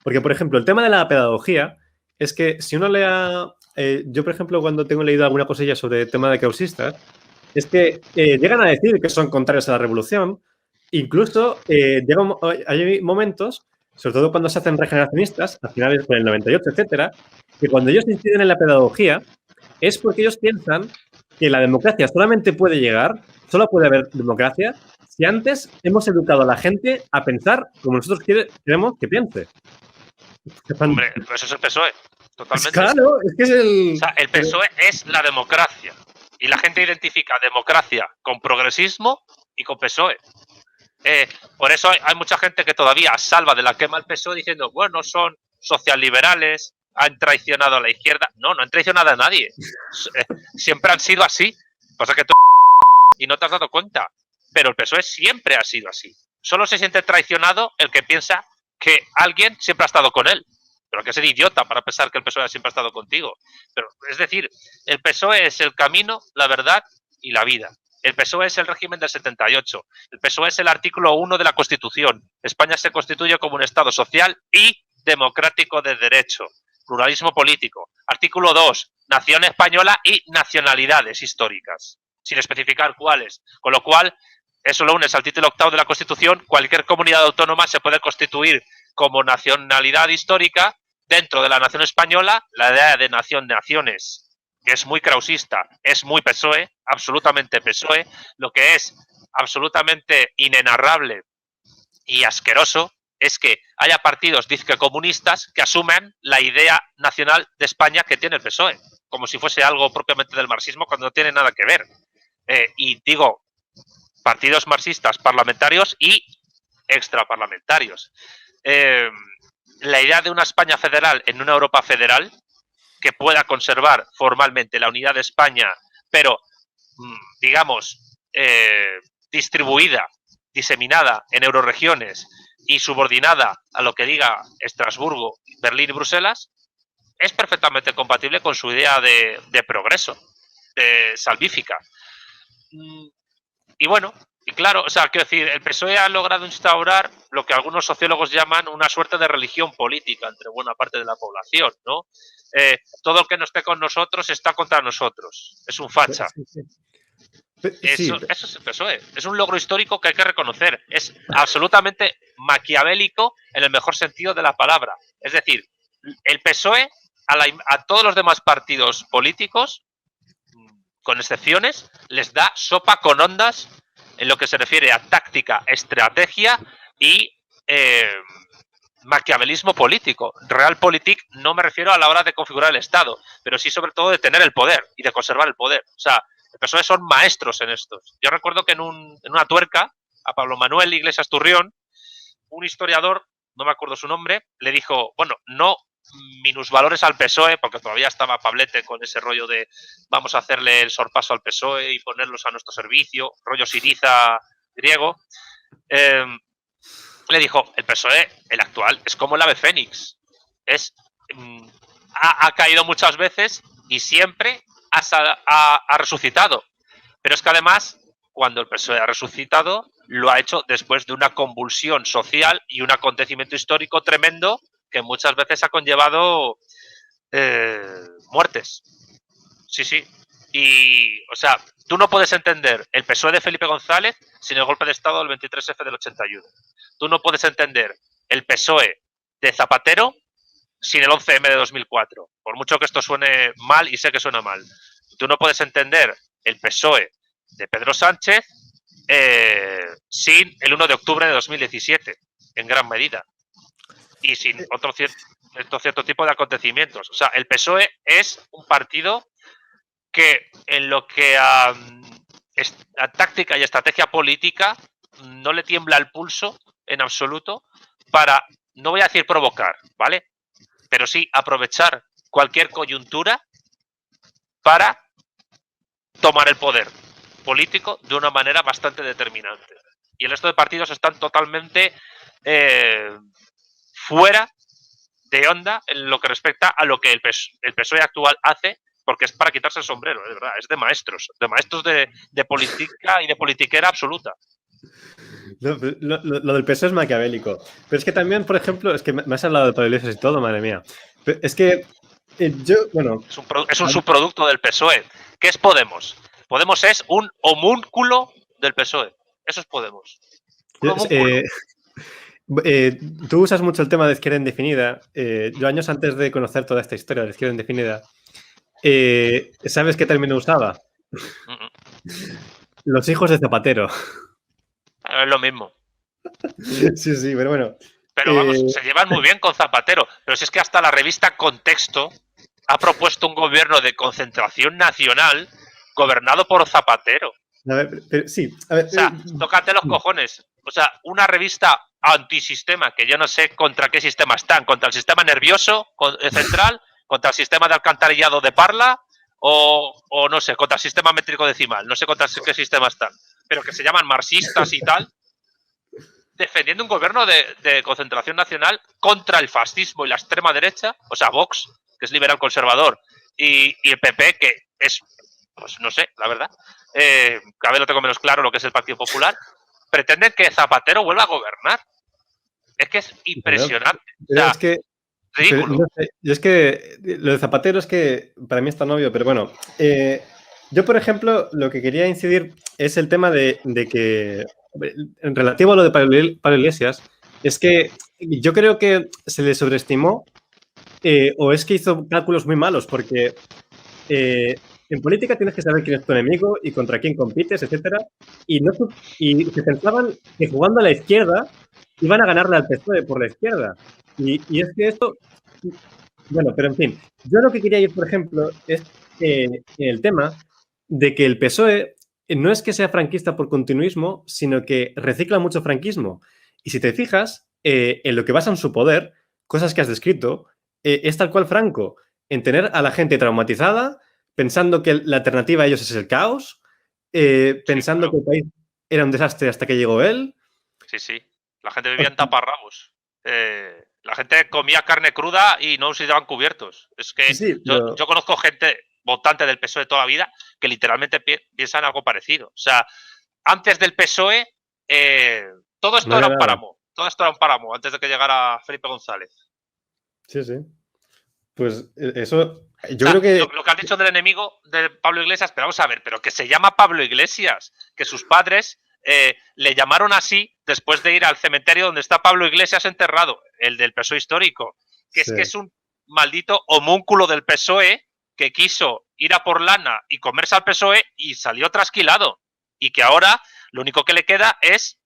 Porque, por ejemplo, el tema de la pedagogía es que si uno lea... yo, por ejemplo, cuando tengo leído alguna cosilla sobre el tema de causistas, es que llegan a decir que son contrarios a la revolución. Incluso hay momentos, sobre todo cuando se hacen regeneracionistas, a finales del 98, etcétera, que cuando ellos inciden en la pedagogía es porque ellos piensan que la democracia solamente puede llegar, solo puede haber democracia, si antes hemos educado a la gente a pensar como nosotros queremos que piense. Hombre, eso es el PSOE, totalmente. Claro, es que es el... O sea, el PSOE es la democracia. Y la gente identifica democracia con progresismo y con PSOE. Por eso hay mucha gente que todavía salva de la quema al PSOE diciendo, bueno, son socialliberales, han traicionado a la izquierda. No, no han traicionado a nadie. Siempre han sido así. Pasa que tú y no te has dado cuenta. Pero el PSOE siempre ha sido así. Solo se siente traicionado el que piensa que alguien siempre ha estado con él. Pero hay que ser idiota para pensar que el PSOE siempre ha estado contigo. Pero, es decir, el PSOE es el camino, la verdad y la vida. El PSOE es el régimen del 78. El PSOE es el artículo 1 de la Constitución. España se constituye como un Estado social y democrático de derecho. Pluralismo político. Artículo 2. Nación española y nacionalidades históricas. Sin especificar cuáles. Con lo cual, eso lo unes al título 8 de la Constitución. Cualquier comunidad autónoma se puede constituir como nacionalidad histórica dentro de la nación española. La idea de nación-naciones, que es muy krausista, es muy PSOE, absolutamente PSOE. Lo que es absolutamente inenarrable y asqueroso es que haya partidos disque comunistas que asumen la idea nacional de España que tiene el PSOE, como si fuese algo propiamente del marxismo, cuando no tiene nada que ver. Y digo, partidos marxistas parlamentarios y extraparlamentarios. La idea de una España federal en una Europa federal que pueda conservar formalmente la unidad de España, pero, digamos, distribuida, diseminada en euroregiones y subordinada a lo que diga Estrasburgo, Berlín y Bruselas, es perfectamente compatible con su idea de progreso, de salvífica. Y bueno, y claro, o sea, quiero decir, el PSOE ha logrado instaurar lo que algunos sociólogos llaman una suerte de religión política entre buena parte de la población, ¿no? Todo el que no esté con nosotros está contra nosotros. Es un facha. Eso es el PSOE. Es un logro histórico que hay que reconocer. Es absolutamente maquiavélico en el mejor sentido de la palabra. Es decir, el PSOE a todos los demás partidos políticos, con excepciones, les da sopa con ondas en lo que se refiere a táctica, estrategia y maquiavelismo político. Realpolitik no me refiero a la hora de configurar el Estado, pero sí sobre todo de tener el poder y de conservar el poder. O sea, el PSOE son maestros en estos. Yo recuerdo que en una tuerca, a Pablo Manuel Iglesias Turrión, un historiador, no me acuerdo su nombre, le dijo, bueno, no minusvalores al PSOE, porque todavía estaba Pablete con ese rollo de vamos a hacerle el sorpaso al PSOE y ponerlos a nuestro servicio, rollo Siriza griego. Le dijo, el PSOE, el actual, es como el ave fénix. Ha caído muchas veces y siempre ha resucitado. Pero es que además, cuando el PSOE ha resucitado, lo ha hecho después de una convulsión social y un acontecimiento histórico tremendo que muchas veces ha conllevado muertes. Sí, sí. Y, o sea, tú no puedes entender el PSOE de Felipe González sin el golpe de Estado del 23F del 81. Tú no puedes entender el PSOE de Zapatero sin el 11M de 2004. Por mucho que esto suene mal, y sé que suena mal. Tú no puedes entender el PSOE de Pedro Sánchez sin el 1 de octubre de 2017, en gran medida. Y sin otro cierto tipo de acontecimientos. O sea, el PSOE es un partido que en lo que a táctica y estrategia política no le tiembla el pulso en absoluto para, no voy a decir provocar, ¿vale? Pero sí aprovechar cualquier coyuntura para tomar el poder político de una manera bastante determinante. Y el resto de partidos están totalmente fuera de onda en lo que respecta a lo que el PSOE actual hace, porque es para quitarse el sombrero, es verdad, es de maestros de política y de politiquera absoluta. Lo del PSOE es maquiavélico. Pero es que también, por ejemplo, es que me has hablado de Pablo Iglesias y todo, madre mía. Pero es que bueno. Es un subproducto del PSOE. ¿Qué es Podemos? Podemos es un homúnculo del PSOE. Eso es Podemos. Un homúnculo. Tú usas mucho el tema de izquierda indefinida. Yo años antes de conocer toda esta historia de la izquierda indefinida, ¿sabes qué término usaba? Los hijos de Zapatero. Es lo mismo. Sí, pero bueno. Pero vamos, se llevan muy bien con Zapatero. Pero si es que hasta la revista Contexto ha propuesto un gobierno de concentración nacional gobernado por Zapatero. A ver, pero, sí. A ver, o sea, tócate los cojones. O sea, una revista antisistema, que yo no sé contra qué sistema están. Contra el sistema nervioso central, contra el sistema de alcantarillado de Parla, o no sé, contra el sistema métrico decimal. No sé contra qué sistema están. Pero que se llaman marxistas y tal. Defendiendo un gobierno de concentración nacional contra el fascismo y la extrema derecha, o sea, Vox, que es liberal conservador, y el PP, que es, pues no sé, la verdad, cada vez lo tengo menos claro lo que es el Partido Popular, pretenden que Zapatero vuelva a gobernar. Es que es impresionante. Pero o sea, es que, ridículo. no sé, es que lo de Zapatero es que para mí está novio, pero bueno. Yo, por ejemplo, lo que quería incidir es el tema de que, en relativo a lo de Pablo Iglesias, es que yo creo que se le sobreestimó o es que hizo cálculos muy malos, porque en política tienes que saber quién es tu enemigo y contra quién compites, etcétera, y se pensaban que jugando a la izquierda iban a ganarle al PSOE por la izquierda. Y es que esto, bueno, pero en fin, yo lo que quería ir, por ejemplo, es el tema de que el PSOE no es que sea franquista por continuismo, sino que recicla mucho franquismo. Y si te fijas, en lo que basan su poder, cosas que has descrito, es tal cual Franco, en tener a la gente traumatizada, pensando que la alternativa a ellos es el caos, pensando que el país era un desastre hasta que llegó él. Sí. La gente vivía en taparrabos. La gente comía carne cruda y no se daban cubiertos. Es que yo conozco gente votante del PSOE de toda la vida que literalmente piensan algo parecido. O sea, antes del PSOE, todo esto era un páramo. Todo esto era un páramo antes de que llegara Felipe González. Sí. Pues eso, yo creo que... Lo que has dicho del enemigo de Pablo Iglesias, pero vamos a ver, pero que se llama Pablo Iglesias, que sus padres le llamaron así después de ir al cementerio donde está Pablo Iglesias enterrado, el del PSOE histórico, que es que es un maldito homúnculo del PSOE que quiso ir a por lana y comerse al PSOE y salió trasquilado. Y que ahora lo único que le queda es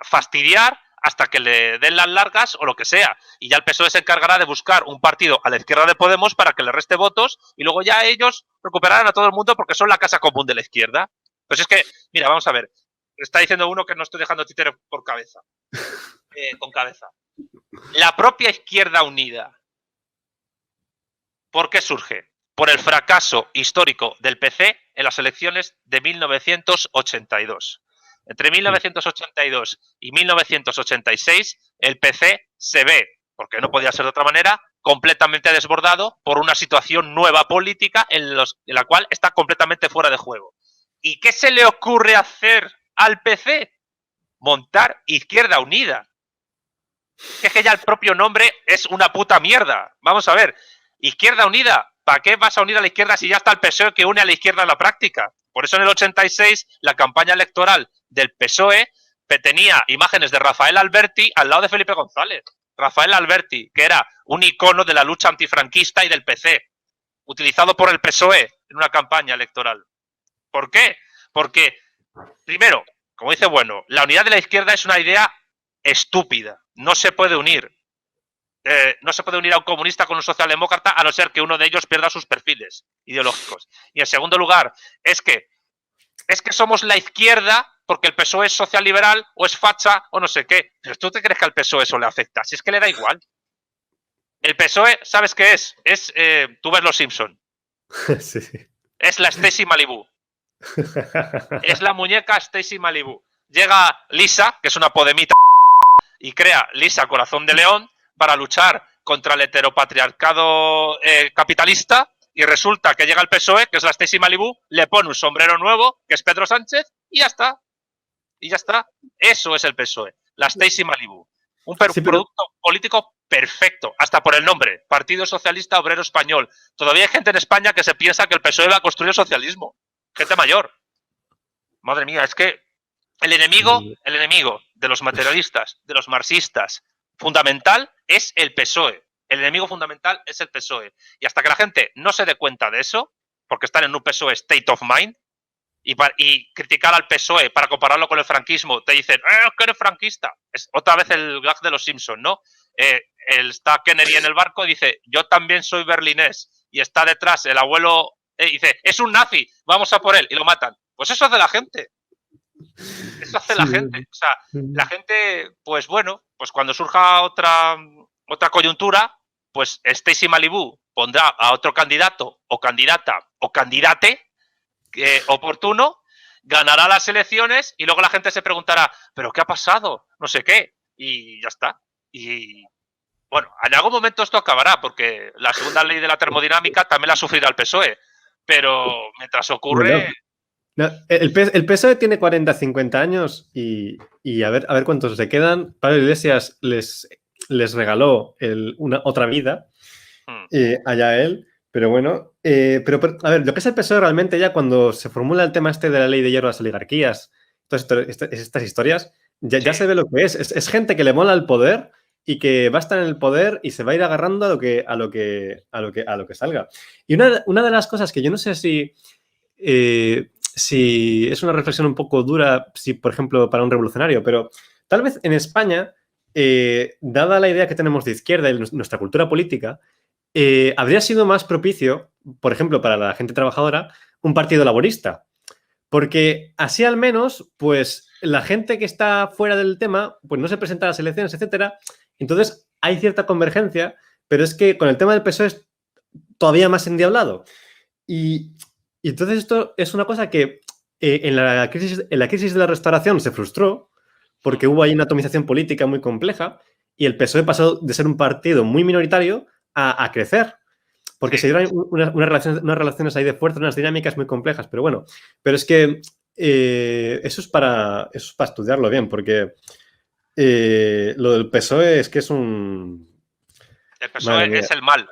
fastidiar hasta que le den las largas o lo que sea. Y ya el PSOE se encargará de buscar un partido a la izquierda de Podemos para que le reste votos y luego ya ellos recuperarán a todo el mundo porque son la casa común de la izquierda. Pues es que, mira, vamos a ver. Está diciendo uno que no estoy dejando títere por cabeza. Con cabeza. La propia Izquierda Unida. ¿Por qué surge? Por el fracaso histórico del PC en las elecciones de 1982. Entre 1982 y 1986, el PC se ve, porque no podía ser de otra manera, completamente desbordado por una situación nueva política en la cual está completamente fuera de juego. ¿Y qué se le ocurre hacer al PC? Montar Izquierda Unida. Que es que ya el propio nombre es una puta mierda. Vamos a ver, Izquierda Unida, ¿para qué vas a unir a la izquierda si ya está el PSOE que une a la izquierda en la práctica? Por eso en el 86 la campaña electoral del PSOE tenía imágenes de Rafael Alberti al lado de Felipe González. Rafael Alberti, que era un icono de la lucha antifranquista y del PC, utilizado por el PSOE en una campaña electoral. ¿Por qué? Porque, primero, como dice Bueno, la unidad de la izquierda es una idea estúpida. No se puede unir. No se puede unir a un comunista con un socialdemócrata a no ser que uno de ellos pierda sus perfiles ideológicos. Y en segundo lugar, es que somos la izquierda porque el PSOE es socialliberal o es facha o no sé qué. Pero ¿tú te crees que al PSOE eso le afecta? Si es que le da igual. El PSOE, ¿sabes qué es? Tú ves Los Simpson. Sí. Es la Stacy Malibu. Es la muñeca Stacy Malibu. Llega Lisa, que es una podemita, y crea Lisa Corazón de León para luchar contra el heteropatriarcado capitalista, y resulta que llega el PSOE, que es la Stacy Malibu, le pone un sombrero nuevo, que es Pedro Sánchez, y ya está. y ya está. Eso es el PSOE, la Stacey Malibu. Un Sí, pero producto político perfecto, hasta por el nombre, Partido Socialista Obrero Español. Todavía hay gente en España que se piensa que el PSOE va a construir el socialismo. Gente mayor. Madre mía, es que el enemigo de los materialistas, de los marxistas, fundamental es el PSOE. El enemigo fundamental es el PSOE. Y hasta que la gente no se dé cuenta de eso, porque están en un PSOE state of mind, y criticar al PSOE para compararlo con el franquismo, te dicen, que eres franquista. Es otra vez el gag de los Simpsons, ¿no? Está Kennedy en el barco y dice, yo también soy berlinés. Y está detrás el abuelo, dice, es un nazi, vamos a por él. Y lo matan. Pues eso hace la gente. Eso hace la gente. O sea, la gente, pues bueno, pues cuando surja otra coyuntura, pues Stacey Malibu pondrá a otro candidato o candidata o candidate oportuno, ganará las elecciones y luego la gente se preguntará, ¿pero qué ha pasado? No sé qué. Y ya está. Y bueno, en algún momento esto acabará, porque la segunda ley de la termodinámica también la sufrirá el PSOE. Pero mientras ocurre... No, el PSOE tiene 40, 50 años y a ver cuántos se quedan. Pablo Iglesias les regaló otra vida allá él. Pero bueno, pero a ver, lo que es el PSOE realmente ya cuando se formula el tema este de la ley de hierro a las oligarquías, todas estas historias, ya se ve lo que es. Es gente que le mola el poder y que va a estar en el poder y se va a ir agarrando a lo que salga. Y una de las cosas que yo no sé si es una reflexión un poco dura, si por ejemplo para un revolucionario, pero tal vez en España, dada la idea que tenemos de izquierda y nuestra cultura política, habría sido más propicio, por ejemplo, para la gente trabajadora, un partido laborista. Porque así al menos, pues, la gente que está fuera del tema, pues no se presenta a las elecciones, etcétera. Entonces, hay cierta convergencia, pero es que con el tema del PSOE es todavía más endiablado. Y entonces esto es una cosa que en la crisis de la restauración se frustró porque hubo ahí una atomización política muy compleja y el PSOE pasó de ser un partido muy minoritario a crecer, porque se dieron unas relaciones ahí de fuerza, unas dinámicas muy complejas, pero bueno, pero es que eso es para estudiarlo bien, porque lo del PSOE es que es un... El PSOE es el mal.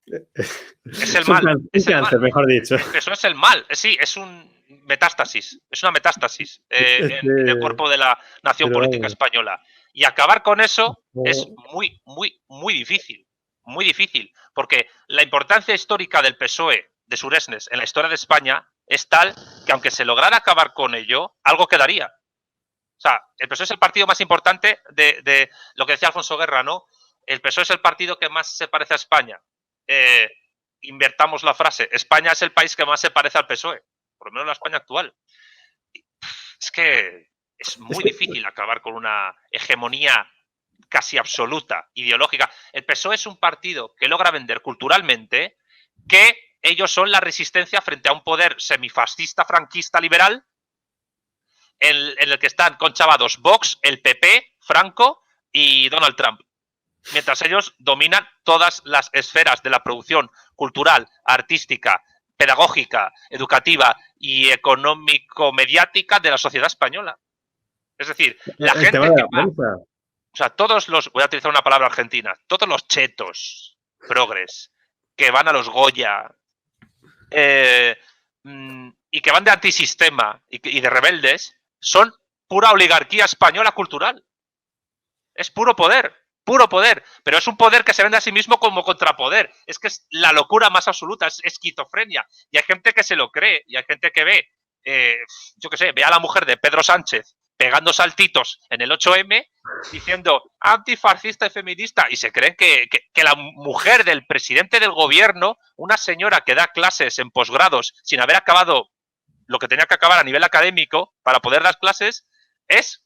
Es el mal. Es un cáncer, mejor dicho. El PSOE es el mal. Sí, es un metástasis. Es una metástasis en el cuerpo de la nación política española. Y acabar con eso es muy, muy, muy difícil. Muy difícil. Porque la importancia histórica del PSOE de Suresnes en la historia de España es tal que aunque se lograra acabar con ello, algo quedaría. O sea, el PSOE es el partido más importante de lo que decía Alfonso Guerra, ¿no? El PSOE es el partido que más se parece a España. Invertamos la frase. España es el país que más se parece al PSOE. Por lo menos la España actual. Es que es muy difícil acabar con una hegemonía casi absoluta, ideológica. El PSOE es un partido que logra vender culturalmente que ellos son la resistencia frente a un poder semifascista, franquista, liberal, en el que están conchavados Vox, el PP, Franco y Donald Trump. Mientras ellos dominan todas las esferas de la producción cultural, artística, pedagógica, educativa y económico-mediática de la sociedad española. Es decir, la gente que va, o sea, todos los, voy a utilizar una palabra argentina, todos los chetos progres que van a los Goya y que van de antisistema y de rebeldes, son pura oligarquía española cultural. Es puro poder. Puro poder, pero es un poder que se vende a sí mismo como contrapoder. Es que es la locura más absoluta, es esquizofrenia. Y hay gente que se lo cree, y hay gente que ve, yo qué sé, ve a la mujer de Pedro Sánchez pegando saltitos en el 8M, diciendo antifascista y feminista, y se creen que la mujer del presidente del gobierno, una señora que da clases en posgrados sin haber acabado lo que tenía que acabar a nivel académico para poder dar clases, es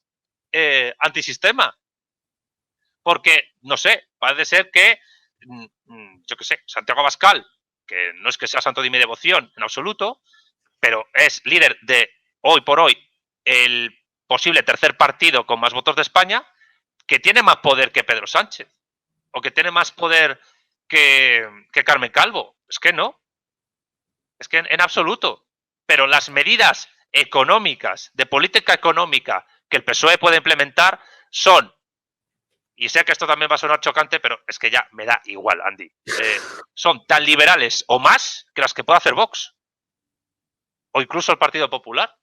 antisistema. Porque, no sé, parece ser que, yo qué sé, Santiago Abascal, que no es que sea santo de mi devoción en absoluto, pero es líder de, hoy por hoy, el posible tercer partido con más votos de España, que tiene más poder que Pedro Sánchez, o que tiene más poder que Carmen Calvo. Es que no. Es que en absoluto. Pero las medidas económicas, de política económica, que el PSOE puede implementar son, y sé que esto también va a sonar chocante, pero es que ya me da igual, Andy, son tan liberales o más que las que puede hacer Vox. O incluso el Partido Popular.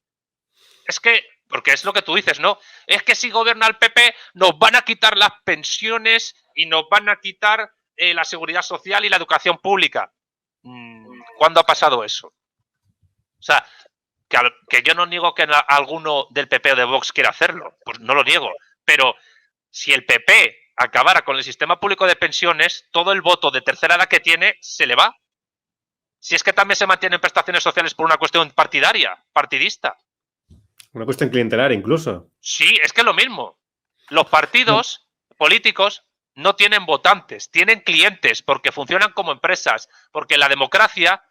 Es que, porque es lo que tú dices, ¿no? Es que si gobierna el PP nos van a quitar las pensiones y nos van a quitar la seguridad social y la educación pública. ¿Cuándo ha pasado eso? O sea, que yo no niego que alguno del PP o de Vox quiera hacerlo, pues no lo niego, pero si el PP acabara con el sistema público de pensiones, todo el voto de tercera edad que tiene se le va. Si es que también se mantienen prestaciones sociales por una cuestión partidaria, partidista. Una cuestión clientelar incluso. Sí, es que es lo mismo. Los partidos políticos no tienen votantes, tienen clientes porque funcionan como empresas, porque la democracia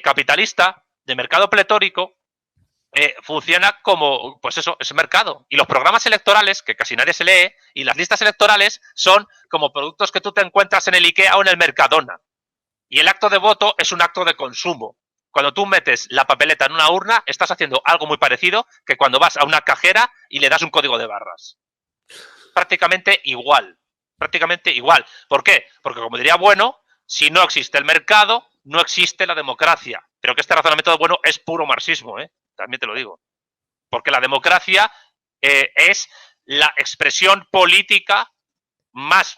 capitalista de mercado pletórico funciona como, pues eso, es mercado. Y los programas electorales, que casi nadie se lee, y las listas electorales son como productos que tú te encuentras en el IKEA o en el Mercadona. Y el acto de voto es un acto de consumo. Cuando tú metes la papeleta en una urna, estás haciendo algo muy parecido que cuando vas a una cajera y le das un código de barras. Prácticamente igual. Prácticamente igual. ¿Por qué? Porque, como diría Bueno, si no existe el mercado, no existe la democracia. Pero que este razonamiento de Bueno es puro marxismo, también te lo digo. Porque la democracia es la expresión política más,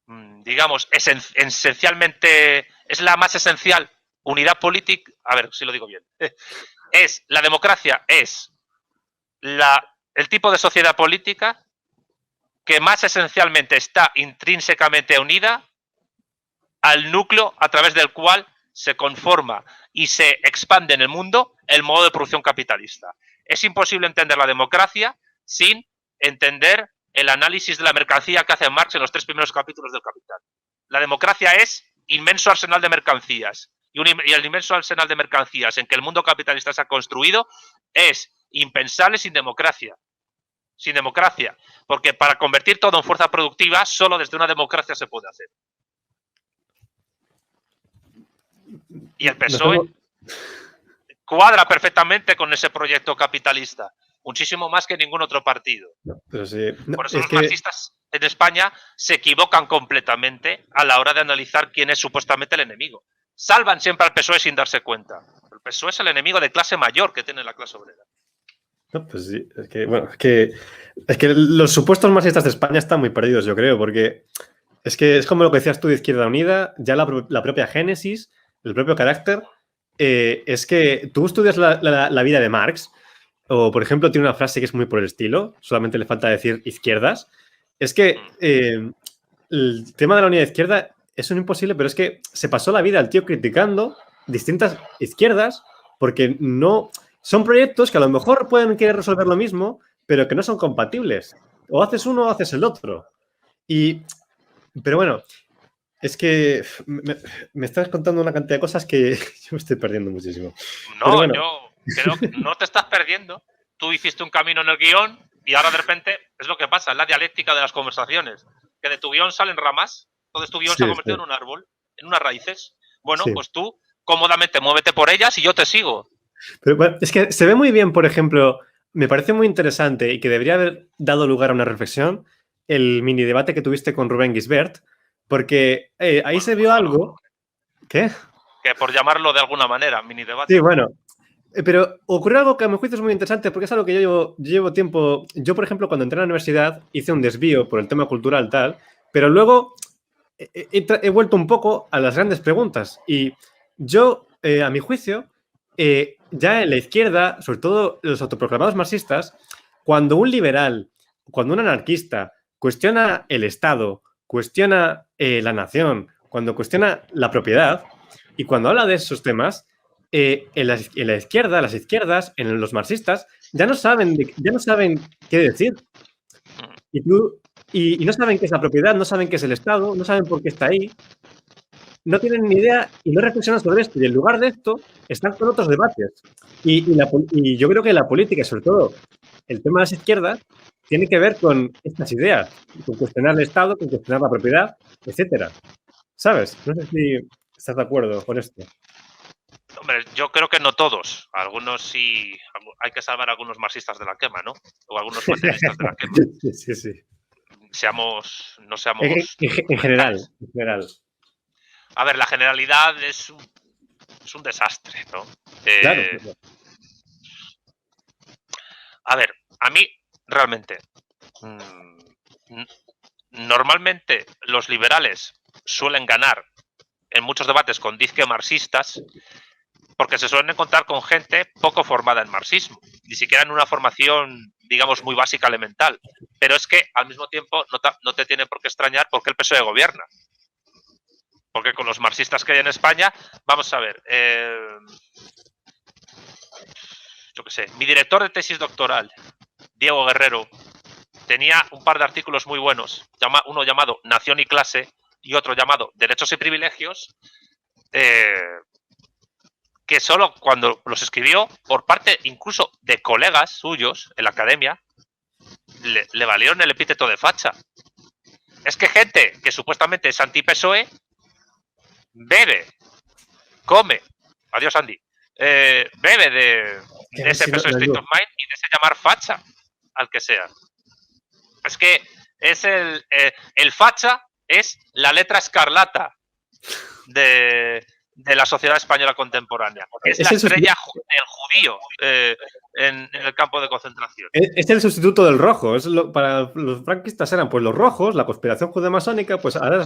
digamos, esencialmente, es la más esencial. Unidad política, a ver si lo digo bien. La democracia es el tipo de sociedad política que más esencialmente está intrínsecamente unida al núcleo a través del cual se conforma y se expande en el mundo el modo de producción capitalista. Es imposible entender la democracia sin entender el análisis de la mercancía que hace Marx en los 3 primeros capítulos del Capital. La democracia es inmenso arsenal de mercancías. Y el inmenso arsenal de mercancías en que el mundo capitalista se ha construido es impensable sin democracia. Sin democracia. Porque para convertir todo en fuerza productiva, solo desde una democracia se puede hacer. Y el PSOE cuadra perfectamente con ese proyecto capitalista. Muchísimo más que ningún otro partido. Por eso los marxistas en España se equivocan completamente a la hora de analizar quién es supuestamente el enemigo. Salvan siempre al PSOE sin darse cuenta. El PSOE es el enemigo de clase mayor que tiene la clase obrera. No, pues sí, es que los supuestos marxistas de España están muy perdidos, yo creo, porque es que es como lo que decías tú de Izquierda Unida, ya la propia génesis, el propio carácter, es que tú estudias la vida de Marx, o por ejemplo tiene una frase que es muy por el estilo, solamente le falta decir izquierdas, es que el tema de la unidad de izquierda es un imposible, pero es que se pasó la vida el tío criticando distintas izquierdas porque no... Son proyectos que a lo mejor pueden querer resolver lo mismo, pero que no son compatibles. O haces uno o haces el otro. Pero bueno, es que me estás contando una cantidad de cosas que yo me estoy perdiendo muchísimo. No, bueno. Yo creo que no te estás perdiendo. Tú hiciste un camino en el guión y ahora de repente es lo que pasa, es la dialéctica de las conversaciones. Que de tu guión salen ramas, entonces tu guión se ha convertido en un árbol, en unas raíces. Bueno, pues tú cómodamente muévete por ellas y yo te sigo. Pero bueno, es que se ve muy bien, por ejemplo, me parece muy interesante y que debería haber dado lugar a una reflexión el mini debate que tuviste con Rubén Gisbert, porque ahí se vio algo... ¿Qué? Que por llamarlo de alguna manera, mini debate. Sí, bueno, pero ocurrió algo que a mi juicio es muy interesante porque es algo que yo llevo tiempo... Yo, por ejemplo, cuando entré a la universidad hice un desvío por el tema cultural tal, pero luego he vuelto un poco a las grandes preguntas y yo, a mi juicio... ya en la izquierda, sobre todo los autoproclamados marxistas, cuando un liberal, cuando un anarquista cuestiona el Estado, cuestiona la nación, cuando cuestiona la propiedad y cuando habla de esos temas, en la izquierda, las izquierdas, en los marxistas, ya no saben qué decir. Y no saben qué es la propiedad, no saben qué es el Estado, no saben por qué está ahí. No tienen ni idea y no reflexionan sobre esto. Y en lugar de esto, están con otros debates. Y yo creo que la política, y sobre todo el tema de las izquierdas, tiene que ver con estas ideas, con cuestionar el Estado, con cuestionar la propiedad, etcétera. ¿Sabes? No sé si estás de acuerdo con esto. Hombre, yo creo que no todos. Algunos sí. Hay que salvar a algunos marxistas de la quema, ¿no? O algunos socialistas de la quema. Sí, sí. No seamos En general, radicales. en general. A ver, la generalidad es un desastre, ¿no? Claro. A ver, a mí realmente normalmente los liberales suelen ganar en muchos debates con disque marxistas porque se suelen encontrar con gente poco formada en marxismo, ni siquiera en una formación, digamos, muy básica elemental. Pero es que al mismo tiempo no te tiene por qué extrañar porque el PSOE gobierna. Porque con los marxistas que hay en España, vamos a ver, yo qué sé, mi director de tesis doctoral, Diego Guerrero, tenía un par de artículos muy buenos, uno llamado Nación y Clase y otro llamado Derechos y Privilegios, que solo cuando los escribió, por parte incluso de colegas suyos en la academia, le valieron el epíteto de facha. Es que gente que supuestamente es anti-PSOE bebe, come, adiós Andy, bebe de ese PSOE State of Mind y de ese llamar facha al que sea. Es que es el facha es la letra escarlata de la sociedad española contemporánea. Es la estrella del judío en el campo de concentración. Es el sustituto del rojo. Para los franquistas eran pues los rojos, la conspiración judeomasónica, pues ahora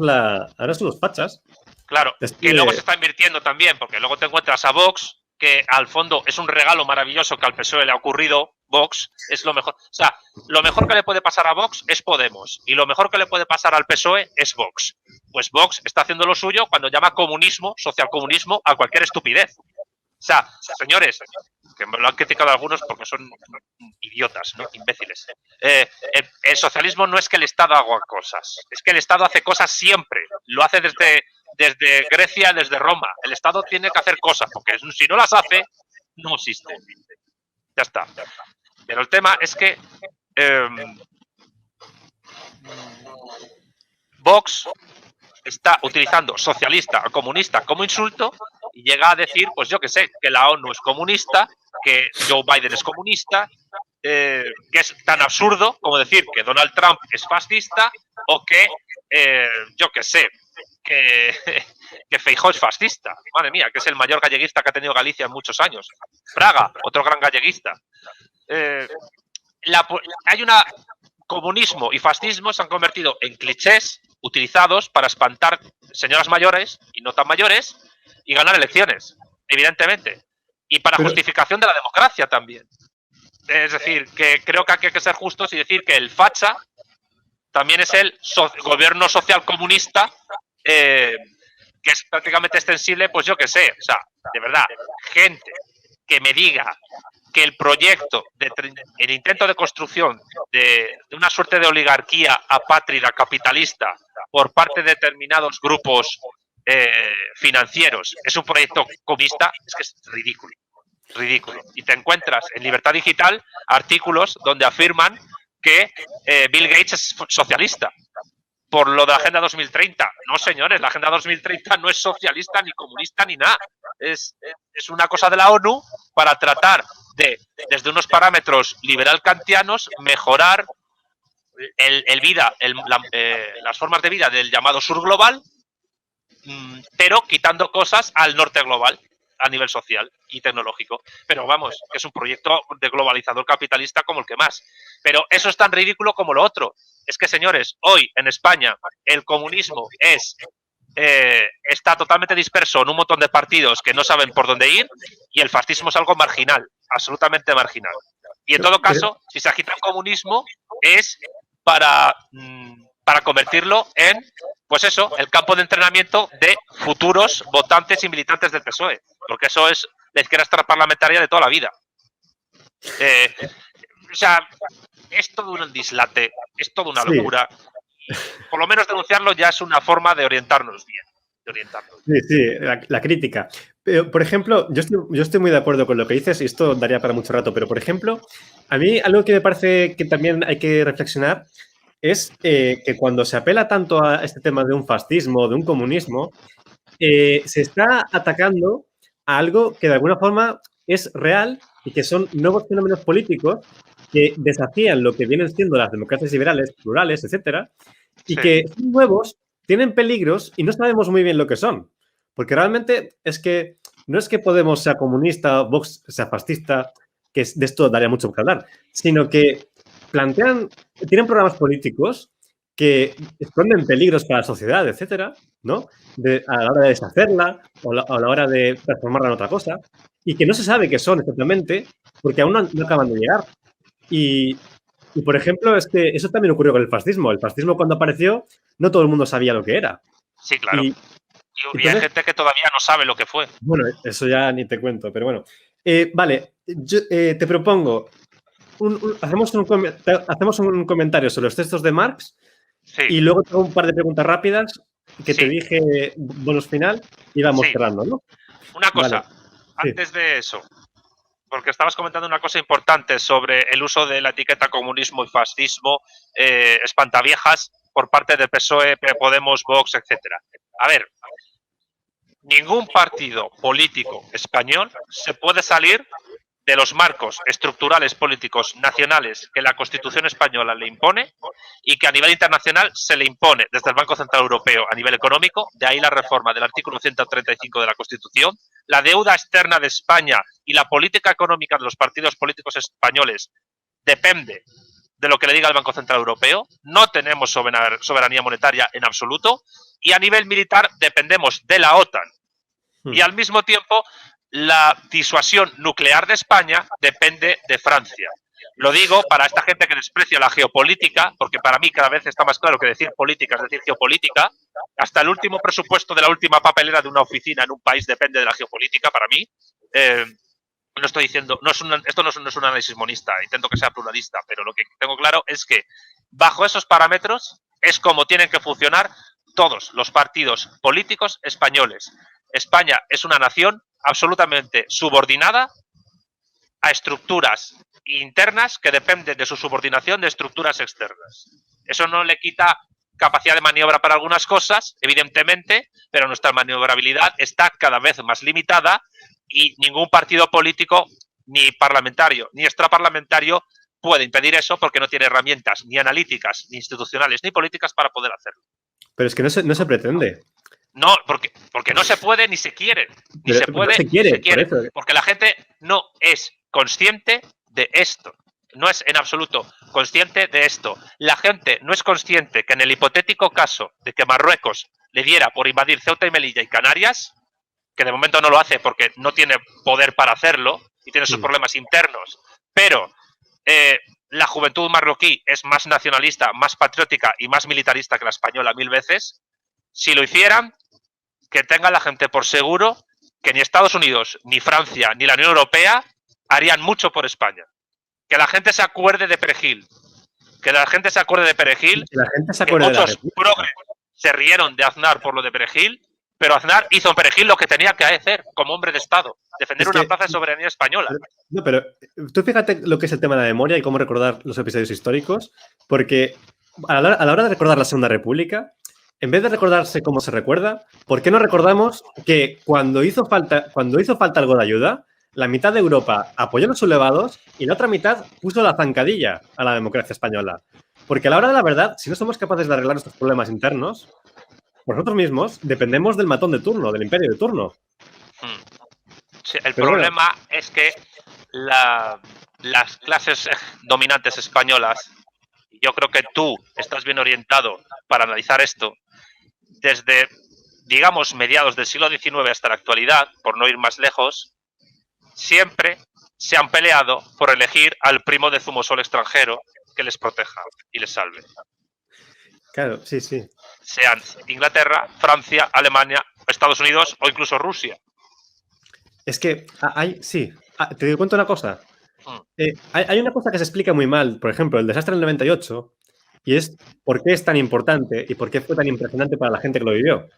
son los fachas. Claro, que luego se está invirtiendo también, porque luego te encuentras a Vox, que al fondo es un regalo maravilloso que al PSOE le ha ocurrido. Vox es lo mejor. O sea, lo mejor que le puede pasar a Vox es Podemos. Y lo mejor que le puede pasar al PSOE es Vox. Pues Vox está haciendo lo suyo cuando llama comunismo, socialcomunismo, a cualquier estupidez. O sea, señores, que me lo han criticado algunos porque son idiotas, ¿no? Imbéciles. El socialismo no es que el Estado haga cosas, es que el Estado hace cosas siempre. Lo hace desde Grecia, desde Roma. El Estado tiene que hacer cosas, porque si no las hace, no existe. Ya está. Pero el tema es que Vox está utilizando socialista o comunista como insulto y llega a decir, pues yo qué sé, que la ONU es comunista, que Joe Biden es comunista, que es tan absurdo como decir que Donald Trump es fascista o que, yo qué sé, que Feijóo es fascista. Madre mía, que es el mayor galleguista que ha tenido Galicia en muchos años. Fraga, otro gran galleguista. Hay una... Comunismo y fascismo se han convertido en clichés utilizados para espantar señoras mayores y no tan mayores y ganar elecciones, evidentemente. Y para justificación de la democracia también. Es decir, que creo que aquí hay que ser justos y decir que el facha también es el gobierno social comunista que es prácticamente extensible, pues yo qué sé. O sea, de verdad, gente que me diga que el proyecto, el intento de construcción de una suerte de oligarquía apátrida capitalista por parte de determinados grupos financieros es un proyecto comunista, es que es ridículo. Ridículo. Y te encuentras en Libertad Digital artículos donde afirman que Bill Gates es socialista por lo de la Agenda 2030. No, señores, la Agenda 2030 no es socialista, ni comunista, ni nada. Es una cosa de la ONU para tratar de, desde unos parámetros liberal-kantianos, mejorar las formas de vida del llamado sur global, pero quitando cosas al norte global a nivel social y tecnológico. Pero vamos, que es un proyecto de globalizador capitalista como el que más. Pero eso es tan ridículo como lo otro. Es que, señores, hoy en España el comunismo está totalmente disperso en un montón de partidos que no saben por dónde ir y el fascismo es algo marginal, absolutamente marginal. Y en todo caso, si se agita el comunismo es para convertirlo en, pues eso, el campo de entrenamiento de futuros votantes y militantes del PSOE, porque eso es la izquierda extraparlamentaria de toda la vida. O sea, es todo un dislate, es toda una locura. Y por lo menos denunciarlo ya es una forma de orientarnos bien. Sí, la crítica. Pero, por ejemplo, yo estoy muy de acuerdo con lo que dices y esto daría para mucho rato, pero, por ejemplo, a mí algo que me parece que también hay que reflexionar es que cuando se apela tanto a este tema de un fascismo, de un comunismo, se está atacando a algo que de alguna forma es real y que son nuevos fenómenos políticos que desafían lo que vienen siendo las democracias liberales, plurales, etcétera, y Sí. que son nuevos, tienen peligros y no sabemos muy bien lo que son. Porque realmente es que no es que Podemos sea comunista, Vox sea fascista, que de esto daría mucho que hablar, sino que tienen programas políticos que esconden peligros para la sociedad, etcétera, ¿no? A la hora de deshacerla o a la hora de transformarla en otra cosa, y que no se sabe qué son exactamente porque aún no acaban de llegar. Y, por ejemplo, es que eso también ocurrió con el fascismo. El fascismo, cuando apareció, no todo el mundo sabía lo que era. Sí, claro. Y Y hay entonces, gente que todavía no sabe lo que fue. bueno, eso ya ni te cuento, pero bueno. Vale, yo te propongo, hacemos un comentario sobre los textos de Marx Sí, y luego tengo un par de preguntas rápidas que te sí, dije bonus final y vamos sí. cerrando, ¿no? Una Vale, cosa, sí. antes de eso, porque estabas comentando una cosa importante sobre el uso de la etiqueta comunismo y fascismo, espantaviejas, por parte del PSOE, Podemos, Vox, etcétera. A ver, ningún partido político español se puede salir de los marcos estructurales políticos nacionales que la Constitución española le impone y que a nivel internacional se le impone desde el Banco Central Europeo a nivel económico, de ahí la reforma del artículo 135 de la Constitución, la deuda externa de España y la política económica de los partidos políticos españoles depende de lo que le diga el Banco Central Europeo, no tenemos soberanía monetaria en absoluto y a nivel militar dependemos de la OTAN. Y al mismo tiempo, la disuasión nuclear de España depende de Francia. Lo digo para esta gente que desprecia la geopolítica, porque para mí cada vez está más claro que decir política es decir geopolítica. Hasta el último presupuesto de la última papelera de una oficina en un país depende de la geopolítica, para mí. No estoy diciendo, esto no es un análisis monista, intento que sea pluralista, pero lo que tengo claro es que bajo esos parámetros es como tienen que funcionar todos los partidos políticos españoles. España es una nación absolutamente subordinada a estructuras internas que dependen de su subordinación de estructuras externas. Eso no le quita capacidad de maniobra para algunas cosas, evidentemente, pero nuestra maniobrabilidad está cada vez más limitada y ningún partido político, ni parlamentario, ni extraparlamentario, puede impedir eso porque no tiene herramientas ni analíticas, ni institucionales, ni políticas para poder hacerlo. Pero es que no se pretende. No, porque no se puede ni se quiere. Ni Pero se puede no se quiere, ni se quiere. por eso. Porque la gente no es consciente de esto. No es en absoluto consciente de esto. La gente no es consciente que en el hipotético caso de que Marruecos le diera por invadir Ceuta y Melilla y Canarias, que de momento no lo hace porque no tiene poder para hacerlo y tiene sus problemas internos, pero la juventud marroquí es más nacionalista, más patriótica y más militarista que la española 1000 veces. Si lo hicieran, que tenga la gente por seguro que ni Estados Unidos, ni Francia, ni la Unión Europea harían mucho por España. Que la gente se acuerde de Perejil. Que la gente se acuerde de Perejil. Que la gente se que acuerde de la muchos República. progres se rieron de Aznar por lo de Perejil, pero Aznar hizo en Perejil lo que tenía que hacer como hombre de Estado. Defender una plaza de soberanía española. No, pero tú fíjate lo que es el tema de la memoria y cómo recordar los episodios históricos, porque a la hora de recordar la Segunda República, en vez de recordarse cómo se recuerda, ¿por qué no recordamos que cuando hizo falta algo de ayuda, la mitad de Europa apoyó a los sublevados y la otra mitad puso la zancadilla a la democracia española? Porque a la hora de la verdad, si no somos capaces de arreglar nuestros problemas internos, nosotros mismos dependemos del matón de turno, del imperio de turno. Sí, el problema es que las clases dominantes españolas, yo creo que tú estás bien orientado para analizar esto, desde, digamos, mediados del siglo XIX hasta la actualidad, por no ir más lejos, siempre se han peleado por elegir al primo de zumosol extranjero que les proteja y les salve. Claro, sí, sí. Sean Inglaterra, Francia, Alemania, Estados Unidos o incluso Rusia. Es que sí. Te cuento una cosa. Hay una cosa que se explica muy mal, por ejemplo, el desastre del 98, y es por qué es tan importante y por qué fue tan impresionante para la gente que lo vivió.